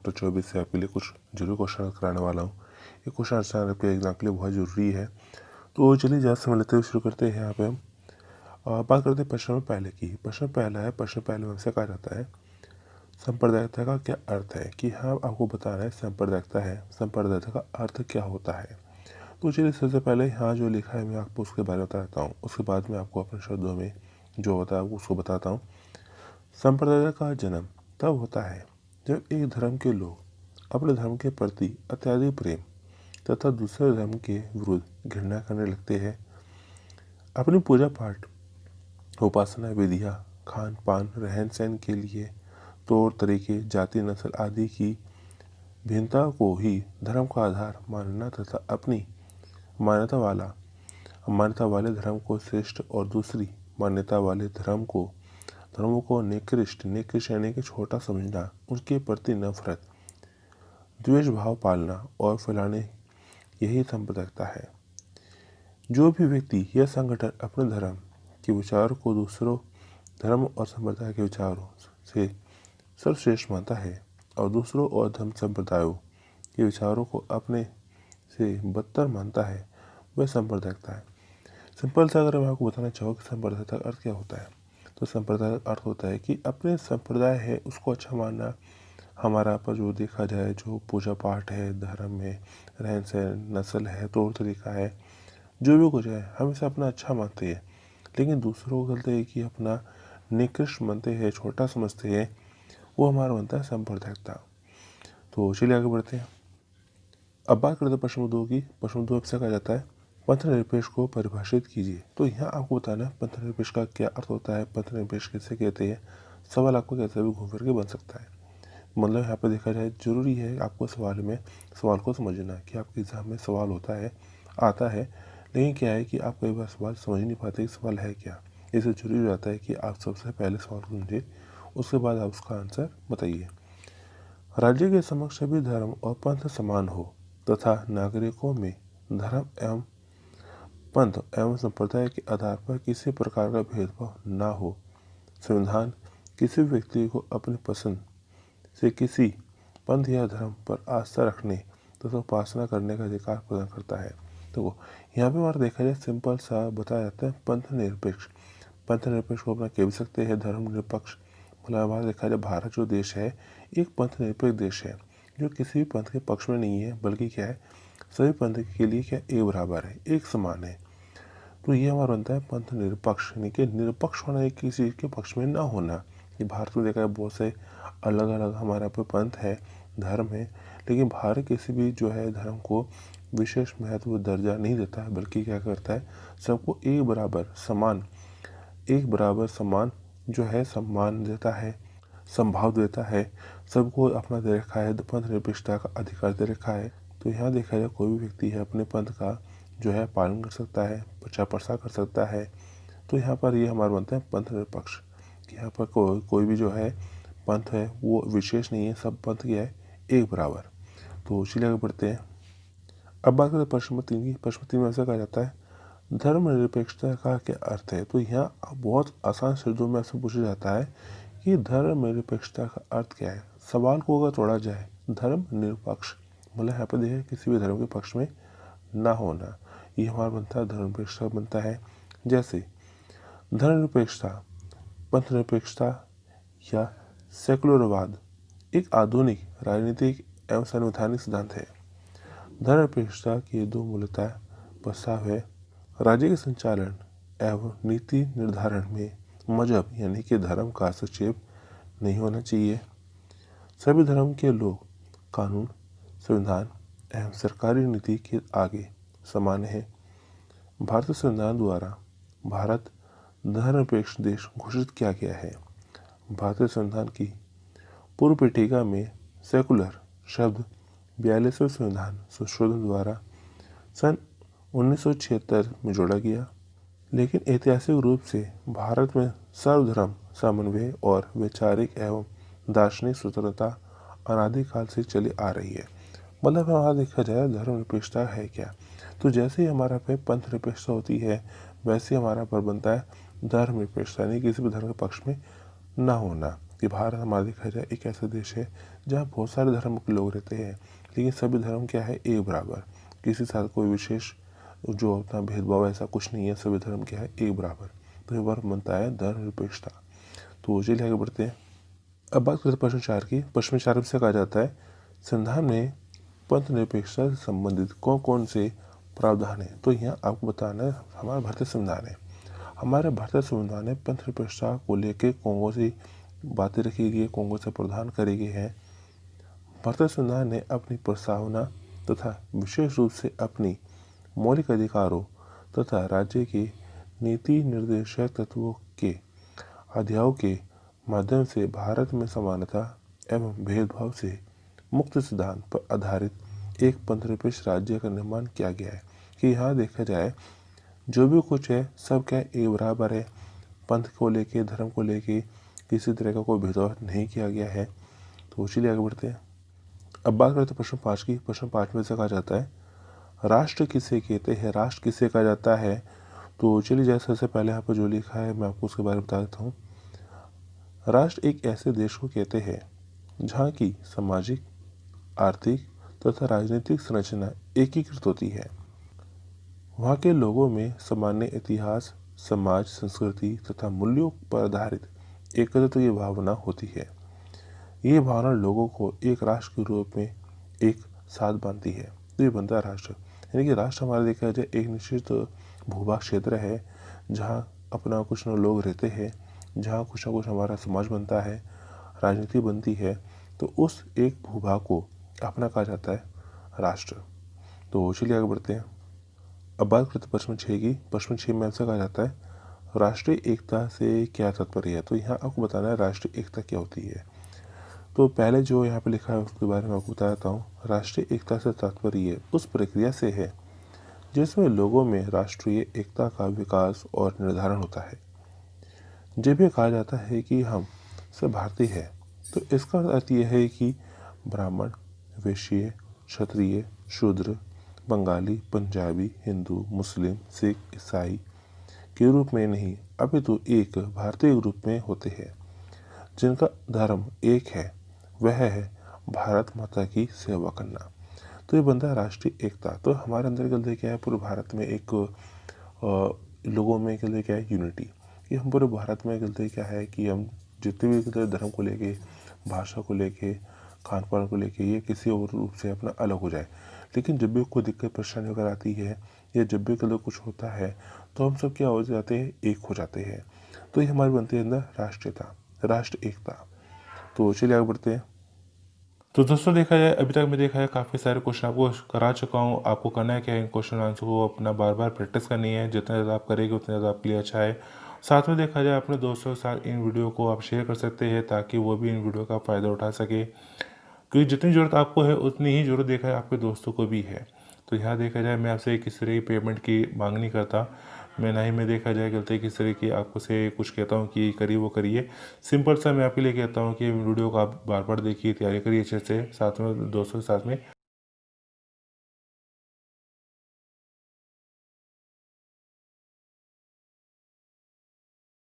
Chapter 24 से आपके लिए कुछ जरूरी क्वेश्चन कराने वाला हूँ। ये क्वेश्चन आंसर आपके एग्जाम के लिए बहुत ज़रूरी है। तो चलिए ज़्यादा समय लेते हुए शुरू करते हैं। यहाँ पे हम बात करते हैं प्रश्न पहले की। प्रश्न पहला है, प्रश्न पहले में हमसे कहा जाता है सांप्रदायिकता का क्या अर्थ है, कि हाँ आपको बताना है सांप्रदायिकता है, सांप्रदायिकता का अर्थ क्या होता है। तो चलिए सबसे पहले यहाँ जो लिखा है मैं आपको उसके बारे में बताता हूँ, उसके बाद में आपको अपने शब्दों में जो होता है उसको बताता हूँ। संप्रदाय का जन्म तब होता है जब एक धर्म के लोग अपने धर्म के प्रति अत्यधिक प्रेम तथा दूसरे धर्म के विरुद्ध घृणा करने लगते हैं। अपनी पूजा पाठ, उपासना विधियाँ, खान पान, रहन सहन के लिए तौर तरीके, जाति, नस्ल आदि की भिन्नता को ही धर्म का आधार मानना तथा अपनी मान्यता वाले धर्म को श्रेष्ठ और दूसरी मान्यता वाले धर्मों को निकृष्ट यानी कि छोटा समझना, उनके प्रति नफरत, द्वेष भाव पालना और फैलाने, यही सांप्रदायिकता है। जो भी व्यक्ति या संगठन अपने धर्म के विचार को दूसरों धर्म और संप्रदाय के विचारों से सर्वश्रेष्ठ मानता है और दूसरों और धर्म संप्रदायों के विचारों को अपने से बदतर मानता है, वह सांप्रदायिकता है। सिंपल सा अगर मैं आपको बताना चाहूँ कि सांप्रदायिकता का अर्थ क्या होता है, तो सांप्रदायिक का अर्थ होता है कि अपने संप्रदाय है उसको अच्छा मानना। हमारा पर जो देखा जाए, जो पूजा पाठ है, धर्म में रहन सहन, नस्ल है, तौर तरीका है, जो भी कुछ है, हम इसे अपना अच्छा मानते हैं। लेकिन दूसरों को गलत है कि अपना निकृष्ट मानते हैं, छोटा समझते हैं, वो हमारा बनता है सांप्रदायिकता। तो चलिए आगे बढ़ते हैं। अब बात करते हैं प्रश्न 2 की। प्रश्न 2 से कहा जाता है पंथ निरपेक्ष को परिभाषित कीजिए। तो यहाँ आपको बताना है पंथ निरपेक्ष का क्या अर्थ होता है, पंथ निरपेक्ष किसे कहते हैं। सवाल आपको कैसे भी घूम फिर के बन सकता है। मतलब यहाँ पे देखा जाए जरूरी है आपको सवाल को समझना कि आपके एग्जाम में सवाल आता है, लेकिन क्या है कि आप कई बार सवाल समझ नहीं पाते कि सवाल है क्या। इससे जरूरी हो जाता है कि आप सबसे पहले सवाल को समझिए, उसके बाद आप उसका आंसर बताइए। राज्य के समक्ष सभी धर्म और पंथ समान हो तथा नागरिकों में धर्म एवं पंथ एवं संप्रदाय के आधार पर किसी प्रकार का भेदभाव न हो। संविधान किसी व्यक्ति को अपनी पसंद से किसी पंथ या धर्म पर आस्था रखने तथा उपासना करने का अधिकार प्रदान करता है। तो यहाँ पे हमारा देखा जाए सिंपल सा बताया जाता है पंथ निरपेक्ष। पंथ निरपेक्ष को अपना कह भी सकते हैं धर्म निरपेक्ष। मतलब हमारा देखा जाए भारत जो देश है एक पंथ निरपेक्ष देश है, जो किसी भी पंथ के पक्ष में नहीं है, बल्कि क्या है सभी पंथ के लिए क्या एक बराबर है, एक समान है। तो ये हमारा बनता है पंथ निरपक्ष, यानी कि निरपक्ष होना है, किसी चीज़ के पक्ष में ना होना। ये भारत में देखा है बहुत से अलग अलग हमारे यहाँ पे पंथ है, धर्म है, लेकिन भारत किसी भी जो है धर्म को विशेष महत्व दर्जा नहीं देता है, बल्कि क्या करता है सबको एक बराबर समान जो है सम्मान देता है, संभाव देता है, सबको अपना दे रखा है, पंथ निरपेक्षता का अधिकार दे रखा है। तो यहाँ देखा जाए कोई भी व्यक्ति है अपने पंथ का जो है पालन कर सकता है, प्रचार प्रसार कर सकता है। तो यहाँ पर ये हमारा बनता है पंथ निरपेक्ष। यहाँ पर कोई भी जो है पंथ है वो विशेष नहीं है, सब पंथ क्या है एक बराबर। तो चलिए आगे बढ़ते हैं। अब बात करते हैं प्रश्न 3 की। प्रश्न 3 में ऐसा कहा जाता है धर्मनिरपेक्षता का क्या अर्थ है। तो यहाँ बहुत आसान शब्दों में ऐसा पूछा जाता है कि धर्मनिरपेक्षता का अर्थ क्या है। सवाल को अगर तोड़ा जाए, धर्म निरपेक्ष मतलब यहाँ पर देखिए किसी भी धर्म के पक्ष में ना होना, ये हमारा बनता है धर्मनिरपेक्षता बनता है। जैसे धर्मनिरपेक्षता, पंथ निरपेक्षता या सेकुलरवाद एक आधुनिक राजनीतिक एवं संवैधानिक सिद्धांत है। धर्मनिरपेक्षता के दो मूलतः प्रस्ताव है। राज्य के संचालन एवं नीति निर्धारण में मजहब यानी कि धर्म का हस्तक्षेप नहीं होना चाहिए। सभी धर्म के लोग कानून, संविधान एवं सरकारी नीति के आगे समान है। भारतीय संविधान द्वारा भारत धर्मनिरपेक्ष देश घोषित किया गया है। भारतीय संविधान की पूर्व पीठिका में सेकुलर शब्द 42वें संविधान संशोधन द्वारा सन 1976 में जोड़ा गया। लेकिन ऐतिहासिक रूप से भारत में सर्वधर्म समन्वय और वैचारिक एवं दार्शनिक स्वतंत्रता अनादिकाल से चली आ रही है। मतलब वहाँ देखा जाए धर्मनिरपेक्षता है क्या, तो जैसे ही हमारा पे पंथ निरपेक्षता होती है वैसे ही हमारा पर बनता है धर्मनिरपेक्षता, यानी किसी भी धर्म के पक्ष में ना होना, कि भारत हमारा देखा जाए एक ऐसा देश है जहाँ बहुत सारे धर्म के लोग रहते हैं, लेकिन सभी धर्म क्या है, एक बराबर। किसी के साथ कोई विशेष जो अपना भेदभाव ऐसा कुछ नहीं है, सभी धर्म क्या है, एक बराबर। तो ये वर्ग बनता है धर्मनिरपेक्षता। तो चलिए आगे बढ़ते हैं। अब बात करते हैं प्रश्न 4 की। प्रश्न 4 से कहा जाता है संविधान में पंथ निरपेक्षता से संबंधित कौन कौन से प्रावधान है। तो यहाँ आपको बताना है हमारा भारतीय संविधान है। हमारे भारतीय संविधान में पंथ निरपेक्षता को लेकर कौन कौन सी बातें रखी गई है, कौन कौन से प्रावधान करे गए हैं। भारतीय संविधान ने अपनी प्रस्तावना तथा विशेष रूप से अपनी मौलिक अधिकारों तथा राज्य के नीति निर्देशक तत्वों के अध्यायों के माध्यम से भारत में समानता एवं भेदभाव से मुक्त सिद्धांत पर आधारित एक पंथनिरपेक्ष राज्य का निर्माण किया गया है। कि यहाँ देखा जाए जो भी कुछ है सब क्या एक बराबर है, पंथ को लेके, धर्म को लेके किसी तरह का कोई भेदभाव नहीं किया गया है। तो चलिए आगे बढ़ते हैं। अब बात करते हैं प्रश्न 5 की। प्रश्न 5 में से कहा जाता है राष्ट्र किसे कहते हैं, राष्ट्र किसे कहा जाता है। तो चलिए जैसे सबसे पहले यहाँ पर जो लिखा है मैं आपको उसके बारे में बता देता हूँ। राष्ट्र एक ऐसे देश को कहते हैं जहाँ की सामाजिक, आर्थिक तथा राजनीतिक संरचना एकीकृत होती है। वहाँ के लोगों में सामान्य इतिहास, समाज, संस्कृति तथा मूल्यों पर आधारित एकत्व की भावना होती है। ये भावना लोगों को एक राष्ट्र के रूप में एक साथ बांधती है। तो ये बनता है राष्ट्र। यानी कि राष्ट्र हमारा देखा जाए एक निश्चित भूभाग क्षेत्र है जहाँ अपना कुछ न लोग रहते हैं, जहाँ कुछ ना कुछ हमारा समाज बनता है, राजनीति बनती है। तो उस एक भूभाग को अपना कहा जाता है राष्ट्र। तो चलिए आगे बढ़ते हैं। अब बात करते हैं प्रश्न 6 की। प्रश्न 6 में ऐसा कहा जाता है राष्ट्रीय एकता से क्या तात्पर्य है। तो यहाँ आपको बताना है राष्ट्रीय एकता क्या होती है। तो पहले जो यहाँ पे लिखा है उसके बारे में आपको बता देता हूँ। राष्ट्रीय एकता से तात्पर्य उस प्रक्रिया से है जिसमें लोगों में राष्ट्रीय एकता का विकास और निर्धारण होता है। जब ये कहा जाता है कि हम सब भारतीय हैं तो इसका अर्थ यह है कि ब्राह्मण, वैश्य, क्षत्रिय, शूद्र, बंगाली, पंजाबी, हिंदू, मुस्लिम, सिख, ईसाई के रूप में नहीं अपितु एक भारतीय रूप में होते हैं जिनका धर्म एक है, वह है भारत माता की सेवा करना। तो ये बनता है राष्ट्रीय एकता। तो हमारे अंदर गलती क्या है, पूरे भारत में एक लोगों में गलती क्या है, यूनिटी। कि हम पूरे भारत में गलती क्या है कि हम जितने भी धर्म को लेके, भाषा को लेके, खान पान को लेके ये किसी और रूप से अपना अलग हो जाए, लेकिन जब भी कोई दिक्कत परेशानी वगैरह आती है या जब भी कभी कुछ होता है तो हम सब क्या हो जाते हैं, एक हो जाते हैं। तो ये हमारी बनती है अंदर राष्ट्रीयता, राष्ट्र एकता। तो चलिए आगे बढ़ते हैं। तो दोस्तों देखा जाए अभी तक मैं देखा है काफ़ी सारे क्वेश्चन आपको करा चुका हूँ। आपको करना है क्या, इन क्वेश्चन आंसर को अपना बार बार प्रैक्टिस करनी है। जितना ज़्यादा आप करेंगे उतना ज़्यादा आपके लिए अच्छा है। साथ में देखा जाए अपने दोस्तों के साथ इन वीडियो को आप शेयर कर सकते हैं ताकि वो भी इन वीडियो का फ़ायदा उठा सके, क्योंकि जितनी ज़रूरत आपको है उतनी ही ज़रूरत देखा है आपके दोस्तों को भी है। तो यहाँ देखा जाए मैं आपसे किस तरह की पेमेंट की मांग नहीं करता, मैं ना ही मैं देखा जाए गलती किस तरह की आपको से कुछ कहता हूँ कि करिए वो करिए। सिंपल सा मैं आपके लिए कहता हूँ कि वीडियो को आप बार बार देखिए, तैयारी करिए अच्छे से, साथ में दोस्तों के साथ में